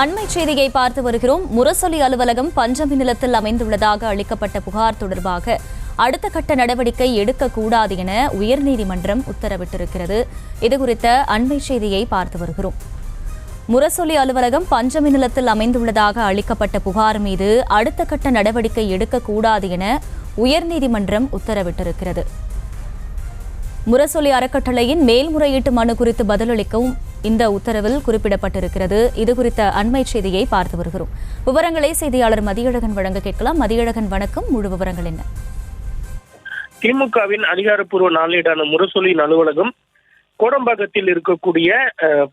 அண்மை செய்தியை பார்த்து வருகிறோம். முரசொலி அலுவலகம் பஞ்சமி நிலத்தில் அமைந்துள்ளதாக அளிக்கப்பட்ட புகார் தொடர்பாக அடுத்த கட்ட நடவடிக்கை எடுக்கக்கூடாது என உயர்நீதிமன்றம் உத்தரவிட்டிருக்கிறது. இதுகுறித்த அண்மை செய்தியை பார்த்து வருகிறோம். முரசொலி அலுவலகம் பஞ்சமி நிலத்தில் அமைந்துள்ளதாக அளிக்கப்பட்ட புகார் மீது அடுத்த கட்ட நடவடிக்கை எடுக்கக்கூடாது என உயர்நீதிமன்றம் உத்தரவிட்டிருக்கிறது. முரசொலி அறக்கட்டளையின் மேல்முறையீட்டு மனு குறித்து பதிலளிக்கவும் இந்த உத்தரவில் குறிப்பிடப்பட்டிருக்கிறது. இதுகுறித்த அண்மை செய்தியை பார்த்து வருகிறோம். விவரங்களை செய்தியாளர் மதியழகன் வழங்க கேட்கலாம். மதியழகன், வணக்கம். முழு விவரங்கள் என்ன? திமுகவின் அதிகாரப்பூர்வ நாளேடான முரசொலியின் அலுவலகம் கோடம்பாக்கத்தில் இருக்கக்கூடிய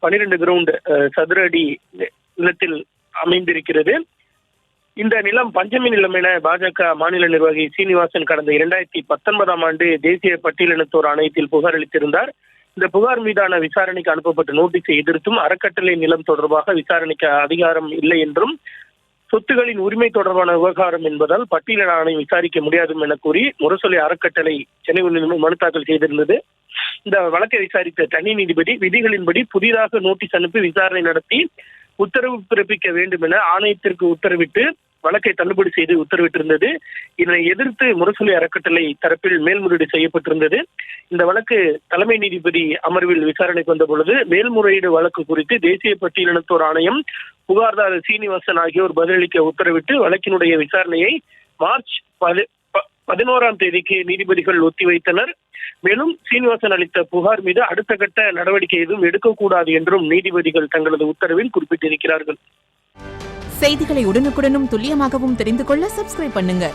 12 கிரவுண்ட் சதுர அடி நிலத்தில் அமைந்திருக்கிறது. இந்த நிலம் பஞ்சமி நிலம் என பாஜக மாநில நிர்வாகி சீனிவாசன் கடந்த 2019ஆம் ஆண்டு தேசிய பட்டியலினத்தோர் ஆணையத்தில் புகார் அளித்திருந்தார். இந்த புகார் மீதான விசாரணைக்கு அனுப்பப்பட்ட நோட்டீஸை எதிர்த்தும் அறக்கட்டளை நிலம் தொடர்பாக விசாரணைக்கு அதிகாரம் இல்லை என்றும் சொத்துகளின் உரிமை தொடர்பான விவகாரம் என்பதால் பட்டியலின ஆணையம் விசாரிக்க முடியாது என கூறி முரசொலி அறக்கட்டளை சென்னை உயர்நீதிமன்றம் மனு தாக்கல் செய்திருந்தது. இந்த வழக்கை விசாரித்த தனி நீதிபதி விதிகளின்படி புதிதாக நோட்டீஸ் அனுப்பி விசாரணை நடத்தி உத்தரவு பிறப்பிக்க வேண்டும் என ஆணையத்திற்கு உத்தரவிட்டு வழக்கை தள்ளுபடி செய்து உத்தரவிட்டிருந்தது. இதனை எதிர்த்து முரசொலி அறக்கட்டளை தரப்பில் மேல்முறையீடு செய்யப்பட்டிருந்தது. இந்த வழக்கு தலைமை நீதிபதி அமர்வில் விசாரணைக்கு வந்த பொழுது மேல்முறையீடு வழக்கு குறித்து தேசிய பட்டியலினத்தோர் ஆணையம், புகார்தாரர் சீனிவாசன் ஆகியோர் பதிலளிக்க உத்தரவிட்டு வழக்கினுடைய விசாரணையை மார்ச் 11ஆம் தேதிக்கு நீதிபதிகள் ஒத்திவைத்தனர். மேலும் சீனிவாசன் அளித்த புகார் மீது அடுத்த கட்ட நடவடிக்கை எதுவும் எடுக்கக்கூடாது என்றும் நீதிபதிகள் தங்களது உத்தரவில் குறிப்பிட்டிருக்கிறார்கள். செய்திகளை உடனுக்குடனும் துல்லியமாகவும் தெரிந்து கொள்ள சப்ஸ்கிரைப் பண்ணுங்க.